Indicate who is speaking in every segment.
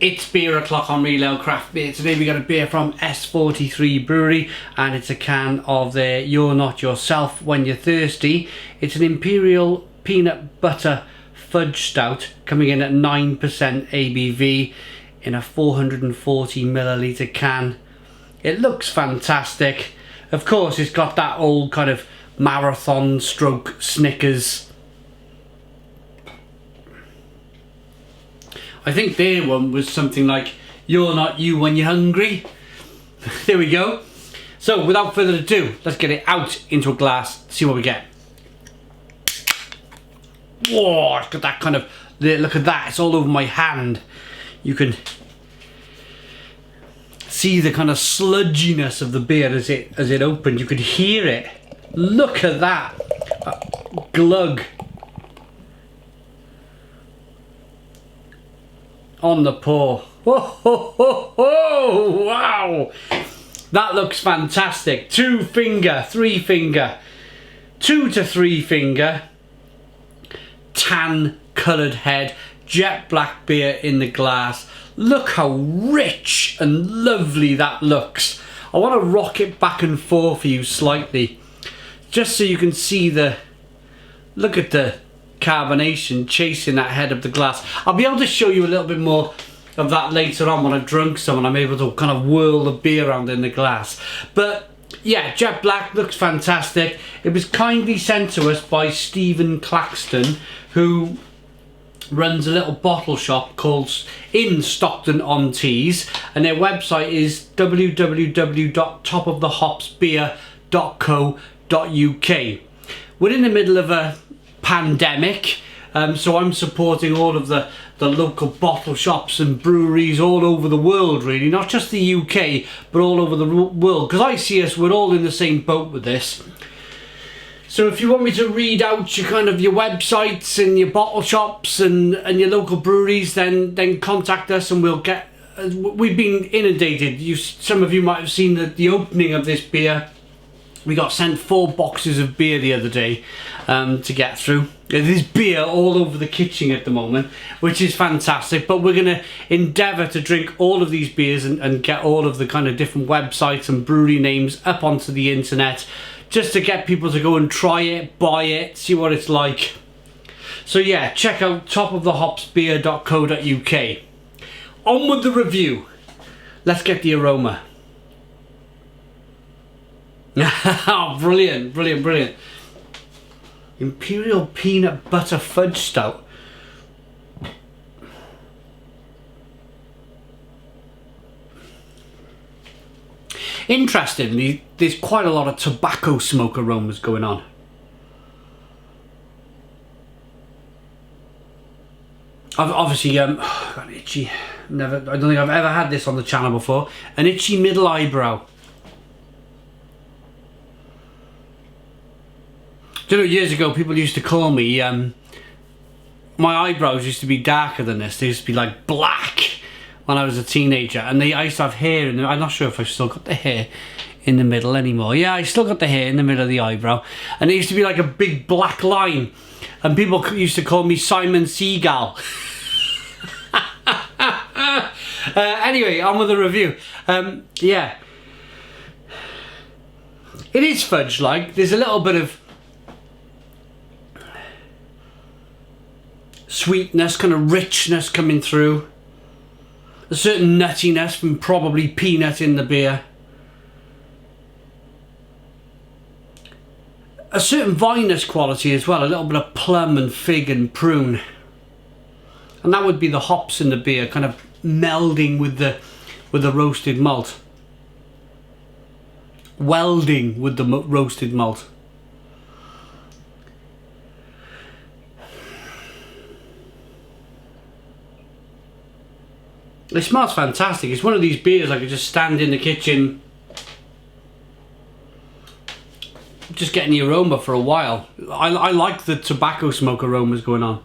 Speaker 1: It's beer o'clock on Real Ale Craft Beer. Today we got a beer from S43 Brewery, and it's a can of their You're Not Yourself When You're Thirsty. It's an Imperial peanut butter fudge stout coming in at 9% ABV in a 440ml can. It looks fantastic. Of course, it's got that old kind of marathon stroke Snickers. I think their one was something like, you're not you when you're hungry. There we go. So without further ado, let's get it out into a glass, see what we get. Whoa, it's got that kind of, look at that, it's all over my hand. You can see the kind of sludginess of the beer as it opened. You could hear it. Look at that. Glug. On the pour. Whoa, ho, ho, ho, wow, that looks fantastic. 2 finger, 3 finger, 2 to 3 finger, tan coloured head, jet black beer in the glass. Look how rich and lovely that looks. I want to rock it back and forth for you slightly, just so you can see the, look at the carbonation chasing that head of the glass. I'll be able to show you a little bit more of that later on when I've drunk some and I'm able to kind of whirl the beer around in the glass. But yeah, jet black looks fantastic. It was kindly sent to us by Stephen Claxton, who runs a little bottle shop called in Stockton-on-Tees, and their website is www.topofthehopsbeer.co.uk. We're in the middle of a pandemic, so I'm supporting all of the local bottle shops and breweries all over the world, really, not just the UK but all over the world, because I see us, we're all in the same boat with this. So if you want me to read out your kind of your websites and your bottle shops and your local breweries, then contact us and we'll get, we've been inundated. Some of you might have seen the opening of this beer. We got sent 4 boxes of beer the other day to get through. There's beer all over the kitchen at the moment, which is fantastic, but we're going to endeavour to drink all of these beers and get all of the kind of different websites and brewery names up onto the internet, just to get people to go and try it, buy it, see what it's like. So yeah, check out topofthehopsbeer.co.uk. On with the review. Let's get the aroma. Oh, brilliant, brilliant, brilliant. Imperial peanut butter fudge stout. Interestingly, there's quite a lot of tobacco smoke aromas going on. I've obviously got an itchy, I don't think I've ever had this on the channel before, an itchy middle eyebrow. Do you know, years ago people used to call me, my eyebrows used to be darker than this. They used to be like black when I was a teenager, and I used to have hair in them. I'm not sure if I've still got the hair in the middle anymore. Yeah, I still got the hair in the middle of the eyebrow, and it used to be like a big black line, and people used to call me Simon Seagal. Anyway, on with the review. Yeah, it is fudge-like. There's a little bit of sweetness, kind of richness coming through. A certain nuttiness from probably peanut in the beer. A certain vinous quality as well, a little bit of plum and fig and prune. And that would be the hops in the beer kind of melding with the roasted malt. Welding with the roasted malt. It smells fantastic. It's one of these beers I could just stand in the kitchen, just getting the aroma for a while. I like the tobacco smoke aromas going on.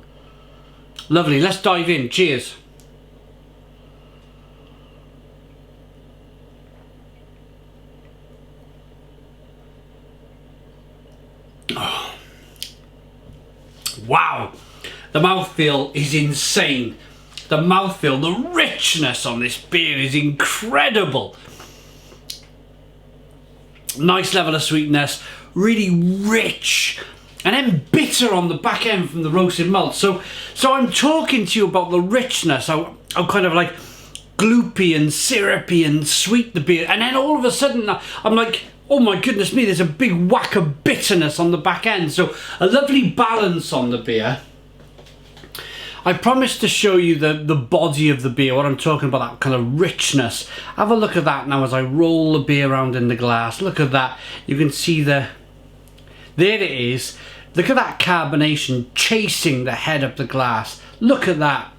Speaker 1: Lovely. Let's dive in. Cheers. Oh. Wow. The mouthfeel is insane. the mouthfeel, the richness on this beer is incredible. Nice level of sweetness, really rich, and then bitter on the back end from the roasted malt. So I'm talking to you about the richness, how kind of like gloopy and syrupy and sweet the beer, and then all of a sudden I'm like, oh my goodness me, there's a big whack of bitterness on the back end. So a lovely balance on the beer. I promised to show you the body of the beer, what I'm talking about, that kind of richness. Have a look at that now as I roll the beer around in the glass. Look at that. You can see there it is. Look at that carbonation chasing the head of the glass. Look at that.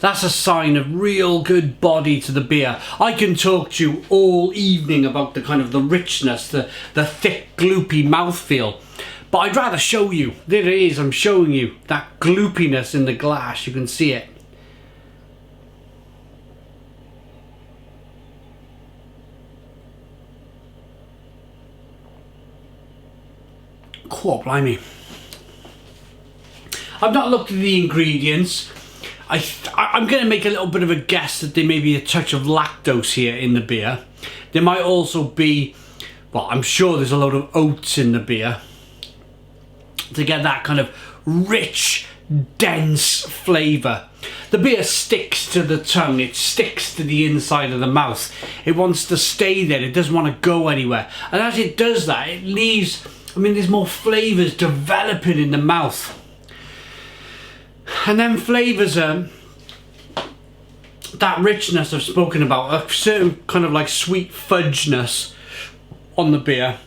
Speaker 1: That's a sign of real good body to the beer. I can talk to you all evening about the kind of the richness, the thick, gloopy mouthfeel. But I'd rather show you. There it is, I'm showing you that gloopiness in the glass. You can see it. Oh, blimey. I've not looked at the ingredients. I'm going to make a little bit of a guess that there may be a touch of lactose here in the beer. There might also be, well, I'm sure there's a load of oats in the beer to get that kind of rich, dense flavour. The beer sticks to the tongue, it sticks to the inside of the mouth. It wants to stay there, it doesn't want to go anywhere. And as it does that, it leaves, I mean, there's more flavours developing in the mouth. And then flavours are that richness I've spoken about, a certain kind of like sweet fudgeness on the beer.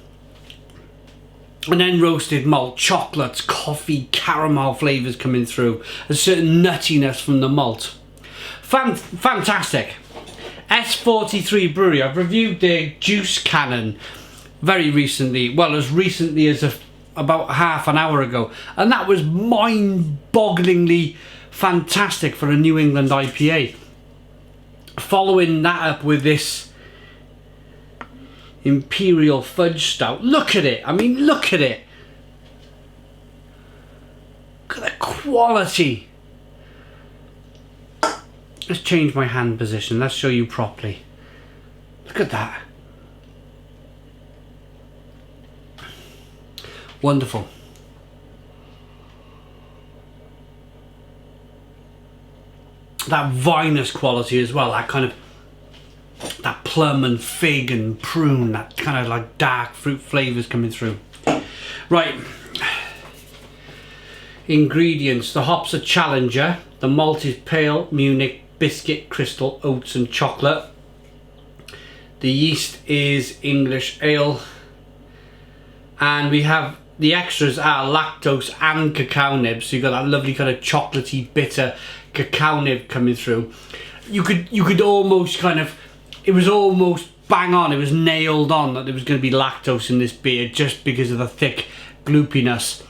Speaker 1: And then roasted malt, chocolates, coffee, caramel flavours coming through. A certain nuttiness from the malt. Fantastic. S43 Brewery. I've reviewed their juice cannon very recently. Well, as recently as about half an hour ago. And that was mind-bogglingly fantastic for a New England IPA. Following that up with this Imperial Fudge Stout. Look at it. I mean, look at it. Look at the quality. Let's change my hand position. Let's show you properly. Look at that. Wonderful. That vinous quality as well. That kind of that plum and fig and prune, that kind of like dark fruit flavours coming through. Right, ingredients. The hops are Challenger, the malt is pale, Munich, biscuit, crystal, oats and chocolate. The yeast is English ale, and we have the extras are lactose and cacao nibs, so you've got that lovely kind of chocolatey bitter cacao nib coming through. You could almost kind of, it was almost bang on, it was nailed on that there was going to be lactose in this beer just because of the thick gloopiness.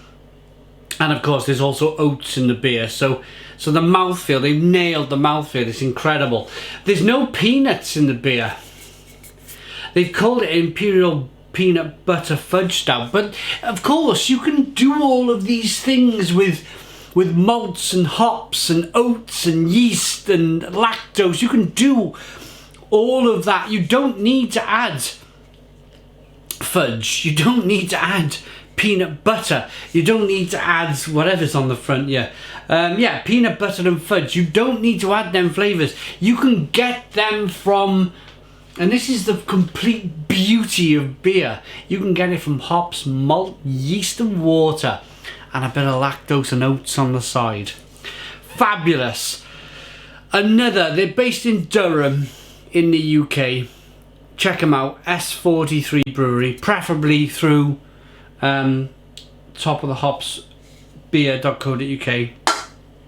Speaker 1: And of course there's also oats in the beer, so the mouthfeel, they've nailed the mouthfeel, it's incredible. There's no peanuts in the beer. They've called it Imperial Peanut Butter Fudge Stout, but of course you can do all of these things with malts and hops and oats and yeast and lactose. You can do all of that. You don't need to add fudge, you don't need to add peanut butter, you don't need to add whatever's on the front. Yeah, peanut butter and fudge, you don't need to add them flavours. You can get them from, and this is the complete beauty of beer, you can get it from hops, malt, yeast and water, and a bit of lactose and oats on the side. Fabulous. They're based in Durham in the UK. Check them out, S43 Brewery, preferably through top of the hops beer.co.uk.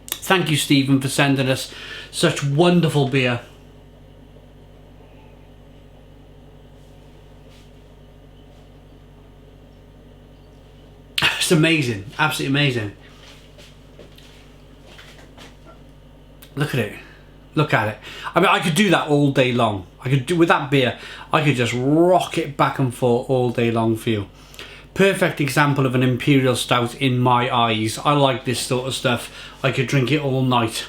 Speaker 1: Thank you, Stephen, for sending us such wonderful beer. It's amazing, absolutely amazing. Look at it. Look at it. I mean, I could do that all day long. I could do with that beer. I could just rock it back and forth all day long for you. Perfect example of an Imperial Stout in my eyes. I like this sort of stuff. I could drink it all night.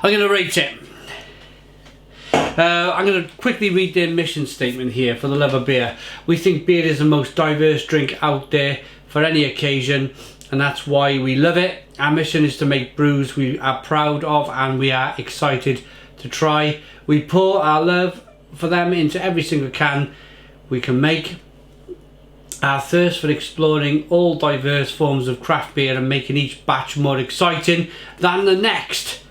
Speaker 1: I'm going to rate it. I'm going to quickly read their mission statement here for the love of beer. We think beer is the most diverse drink out there for any occasion, and that's why we love it. Our mission is to make brews we are proud of and we are excited to try. We pour our love for them into every single can we can make. Our thirst for exploring all diverse forms of craft beer and making each batch more exciting than the next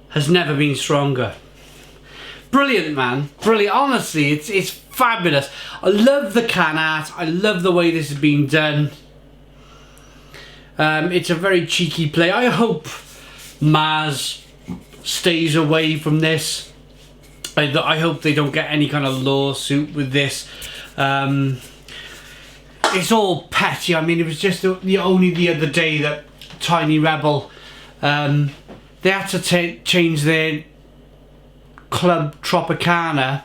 Speaker 1: has never been stronger. Brilliant, man. Brilliant. Honestly, it's fabulous. I love the can art. I love the way this has been done. It's a very cheeky play. I hope Mars stays away from this. I hope they don't get any kind of lawsuit with this. It's all petty. I mean, it was just only the other day that Tiny Rebel, they had to change their Club Tropicana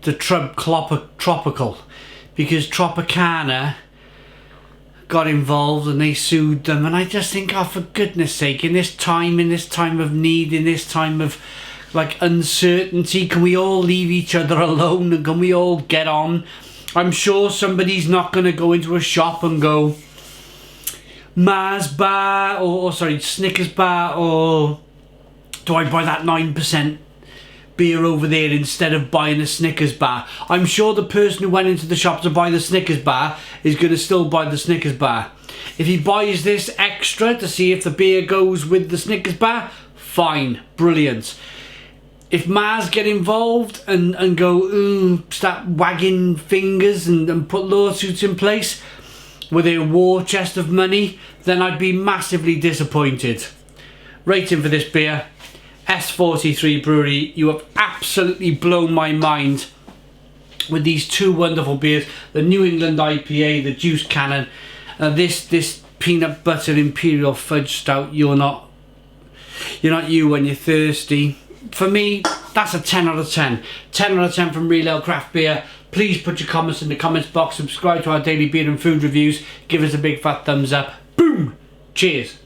Speaker 1: to Tropical because Tropicana got involved and they sued them, and I just think, oh, for goodness sake, in this time of need, in this time of like uncertainty, can we all leave each other alone and can we all get on? I'm sure somebody's not going to go into a shop and go Mars bar or sorry, Snickers bar, or do I buy that 9% beer over there instead of buying a Snickers bar? I'm sure the person who went into the shop to buy the Snickers bar is going to still buy the Snickers bar. If he buys this extra to see if the beer goes with the Snickers bar, fine, brilliant. If Mars get involved and go, start wagging fingers and put lawsuits in place with a war chest of money, then I'd be massively disappointed. Rating for this beer, S43 Brewery, you have absolutely blown my mind with these two wonderful beers, the New England IPA, the Juice Cannon, this peanut butter Imperial Fudge Stout. You're not you when you're thirsty. For me, that's a 10 out of 10. 10 out of 10 from Real Ale Craft Beer. Please put your comments in the comments box, subscribe to our daily beer and food reviews, give us a big fat thumbs up. Boom! Cheers!